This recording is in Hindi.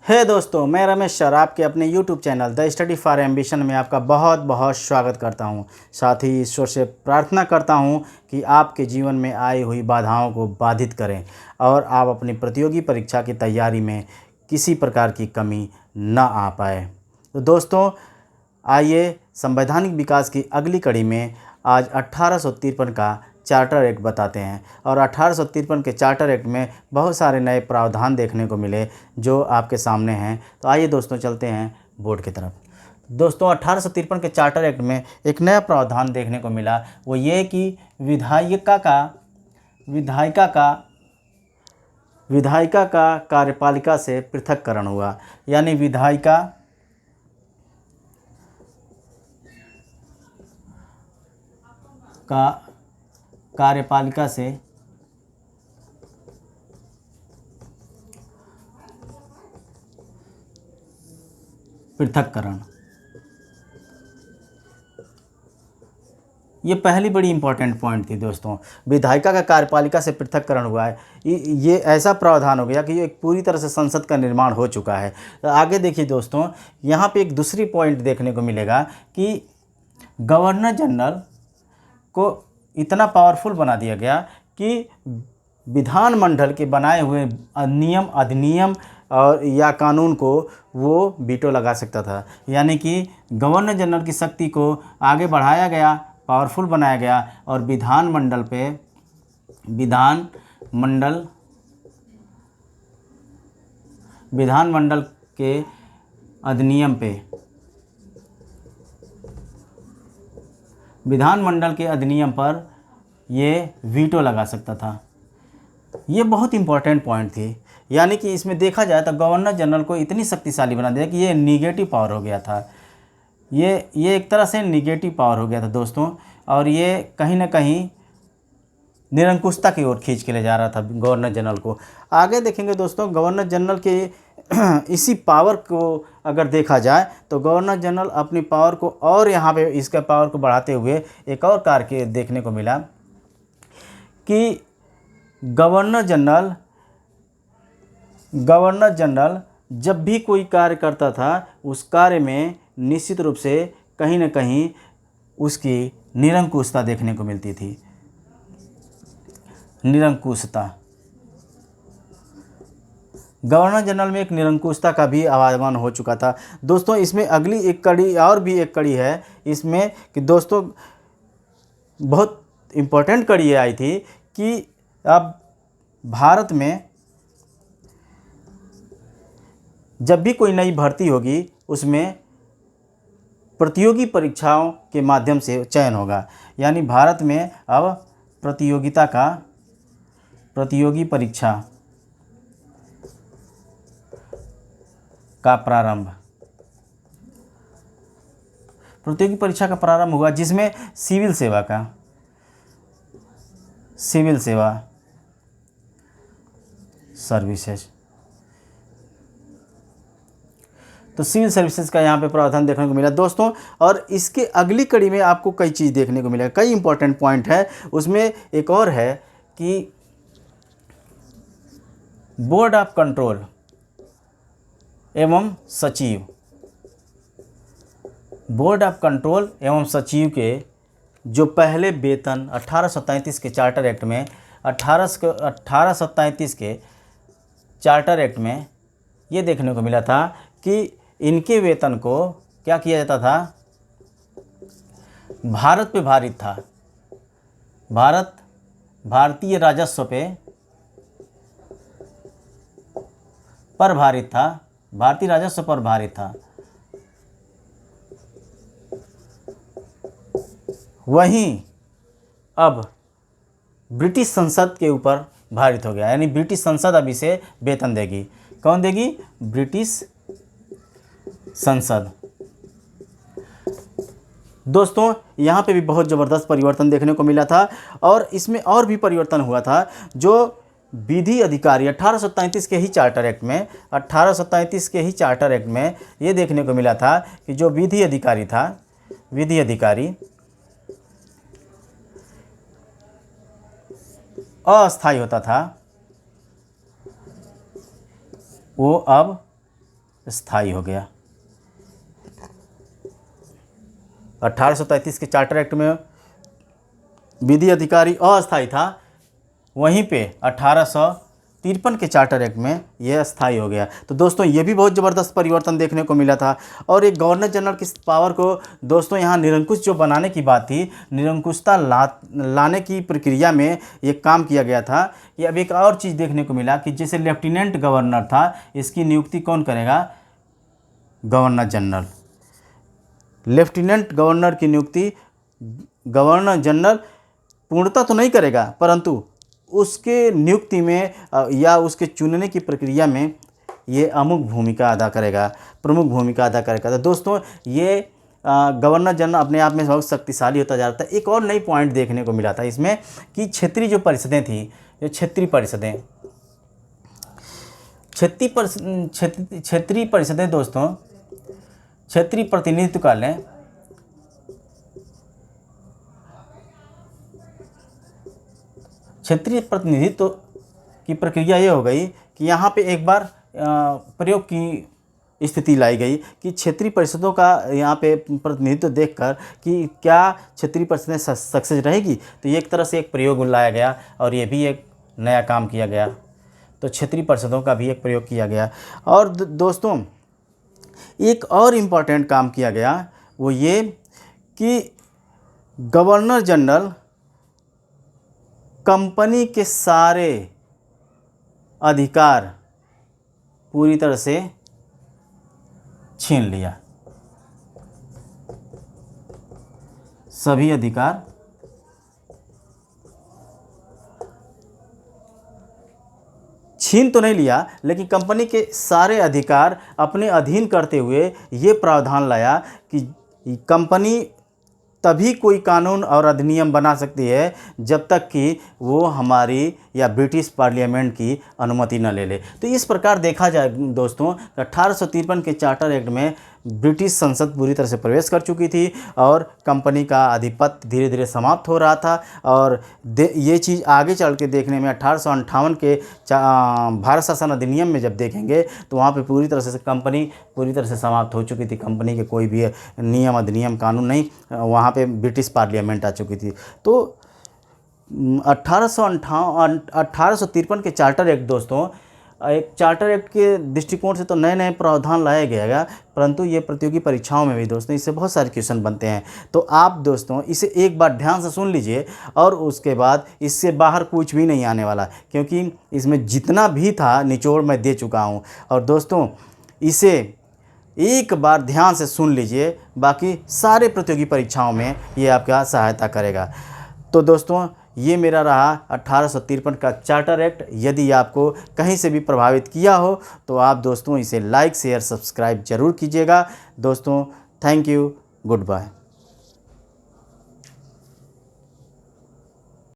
दोस्तों, मैं रमेश सर आपके अपने YouTube channel the study for ambition में आपका बहुत बहुत स्वागत करता हूं। साथ ही ईश्वर से प्रार्थना करता हूं कि आपके जीवन में आई हुई बाधाओं को बाधित करें और आप अपनी प्रतियोगी परीक्षा की तैयारी में किसी प्रकार की कमी न आ पाए। तो दोस्तों, आइए संवैधानिक विकास की अगली कड़ी में आज 1853 का चार्टर एक्ट बताते हैं। और 1853 के चार्टर एक्ट में बहुत सारे नए प्रावधान देखने को मिले जो आपके सामने हैं। तो आइए दोस्तों, चलते हैं बोर्ड की तरफ। दोस्तों, 1853 के चार्टर एक्ट में एक नया प्रावधान देखने को मिला, वो ये कि विधायिका का कार्यपालिका से पृथक्करण हुआ। यानी विधायिका का कार्यपालिका से पृथक्करण, ये पहली बड़ी इंपॉर्टेंट पॉइंट थी दोस्तों। विधायिका का कार्यपालिका से पृथक्करण हुआ है, ये ऐसा प्रावधान हो गया कि एक पूरी तरह से संसद का निर्माण हो चुका है। तो आगे देखिए दोस्तों, यहाँ पे एक दूसरी पॉइंट देखने को मिलेगा कि गवर्नर जनरल को इतना पावरफुल बना दिया गया कि विधानमंडल के बनाए हुए अधिनियम और या कानून को वो वीटो लगा सकता था। यानी कि गवर्नर जनरल की शक्ति को आगे बढ़ाया गया, पावरफुल बनाया गया और विधानमंडल के अधिनियम पर ये वीटो लगा सकता था। ये बहुत इंपॉर्टेंट पॉइंट थी। यानी कि इसमें देखा जाए तो गवर्नर जनरल को इतनी शक्तिशाली बना दिया कि ये निगेटिव पावर हो गया था। ये एक तरह से निगेटिव पावर हो गया था दोस्तों, और ये कहीं ना कहीं निरंकुशता की ओर खींच के ले जा रहा था गवर्नर जनरल को। आगे देखेंगे दोस्तों, गवर्नर जनरल के इसी पावर को अगर देखा जाए तो गवर्नर जनरल अपनी पावर को और यहाँ पे इसका पावर को बढ़ाते हुए एक और कार्य देखने को मिला कि गवर्नर जनरल जब भी कोई कार्य करता था उस कार्य में निश्चित रूप से कहीं ना कहीं उसकी निरंकुशता देखने को मिलती थी। निरंकुशता, गवर्नर जनरल में एक निरंकुशता का भी आवागमन हो चुका था दोस्तों। इसमें अगली एक कड़ी है इसमें कि दोस्तों बहुत इम्पोर्टेंट कड़ी आई थी कि अब भारत में जब भी कोई नई भर्ती होगी उसमें प्रतियोगी परीक्षाओं के माध्यम से चयन होगा। यानी भारत में अब प्रतियोगी परीक्षा का प्रारंभ हुआ, जिसमें सिविल सेवा सर्विसेज, तो सिविल सर्विसेज का यहाँ पे प्रावधान देखने को मिला दोस्तों। और इसके अगली कड़ी में आपको कई चीज़ देखने को मिलेगा, कई इंपॉर्टेंट पॉइंट है। उसमें एक और है कि बोर्ड ऑफ कंट्रोल एवं सचिव के जो पहले वेतन 1833 के चार्टर एक्ट में 1833 के चार्टर एक्ट में ये देखने को मिला था कि इनके वेतन को क्या किया जाता था, भारत पे भारित था, भारतीय राजस्व पर भारित था। वहीं अब ब्रिटिश संसद के ऊपर भारित हो गया। यानी ब्रिटिश संसद अब इसे वेतन देगी। कौन देगी? ब्रिटिश संसद। दोस्तों, यहाँ पे भी बहुत ज़बरदस्त परिवर्तन देखने को मिला था और इसमें और भी परिवर्तन हुआ था। जो विधि अधिकारी 1837 के ही चार्टर एक्ट में ये देखने को मिला था कि जो विधि अधिकारी अस्थायी होता था वो अब स्थायी हो गया। 1833 के चार्टर एक्ट में विधि अधिकारी अस्थायी था, वहीं पे 1853 के चार्टर एक्ट में यह स्थायी हो गया। तो दोस्तों ये भी बहुत ज़बरदस्त परिवर्तन देखने को मिला था। और एक गवर्नर जनरल की पावर को दोस्तों यहाँ निरंकुश जो बनाने की बात थी, निरंकुशता लाने की प्रक्रिया में ये काम किया गया था। ये अब एक और चीज़ देखने को मिला कि जैसे लेफ्टिनेंट गवर्नर था, इसकी नियुक्ति कौन करेगा? Governor general. लेफ्टिनेंट गवर्नर की नियुक्ति गवर्नर जनरल पूर्णतः तो नहीं करेगा, परंतु उसके नियुक्ति में या उसके चुनने की प्रक्रिया में ये प्रमुख भूमिका अदा करेगा। तो दोस्तों ये गवर्नर जनरल अपने आप में बहुत शक्तिशाली होता जा रहा था। एक और नई पॉइंट देखने को मिला था इसमें कि क्षेत्रीय जो परिषदें थी, जो क्षेत्रीय परिषदें दोस्तों, क्षेत्रीय प्रतिनिधित्व कर लें, क्षेत्रीय प्रतिनिधित्व की प्रक्रिया ये हो गई कि यहाँ पे एक बार प्रयोग की स्थिति लाई गई कि क्षेत्रीय परिषदों का यहाँ पे प्रतिनिधित्व देखकर कि क्या क्षेत्रीय परिषदें सक्सेस रहेगी, तो ये एक तरह से एक प्रयोग लाया गया और ये भी एक नया काम किया गया। तो क्षेत्रीय परिषदों का भी एक प्रयोग किया गया। और दोस्तों एक और इम्पॉर्टेंट काम किया गया, वो ये कि गवर्नर जनरल कंपनी के सारे अधिकार पूरी तरह से छीन लिया। सभी अधिकार छीन तो नहीं लिया, लेकिन कंपनी के सारे अधिकार अपने अधीन करते हुए ये प्रावधान लाया कि कंपनी तभी कोई कानून और अधिनियम बना सकती है जब तक कि वो हमारी या ब्रिटिश पार्लियामेंट की अनुमति न ले ले। तो इस प्रकार देखा जाए दोस्तों, 1853 के चार्टर एक्ट में ब्रिटिश संसद पूरी तरह से प्रवेश कर चुकी थी और कंपनी का आधिपत्य धीरे धीरे समाप्त हो रहा था। और ये चीज़ आगे चल के देखने में 1858 के भारत शासन अधिनियम में जब देखेंगे तो वहाँ पे पूरी तरह से कंपनी पूरी तरह से समाप्त हो चुकी थी। कंपनी के कोई भी नियम अधिनियम कानून नहीं, वहाँ पे ब्रिटिश पार्लियामेंट आ चुकी थी। तो 1853 के चार्टर एक्ट दोस्तों, एक चार्टर एक्ट के दृष्टिकोण से तो नए नए प्रावधान लाया गया, परंतु ये प्रतियोगी परीक्षाओं में भी दोस्तों इससे बहुत सारे क्वेश्चन बनते हैं। तो आप दोस्तों इसे एक बार ध्यान से सुन लीजिए और उसके बाद इससे बाहर कुछ भी नहीं आने वाला, क्योंकि इसमें जितना भी था निचोड़ मैं दे चुका हूँ। और दोस्तों इसे एक बार ध्यान से सुन लीजिए, बाकी सारे प्रतियोगी परीक्षाओं में ये आपका सहायता करेगा। तो दोस्तों ये मेरा रहा 1853 का चार्टर एक्ट। यदि आपको कहीं से भी प्रभावित किया हो तो आप दोस्तों इसे लाइक शेयर सब्सक्राइब जरूर कीजिएगा। दोस्तों थैंक यू, गुड बाय।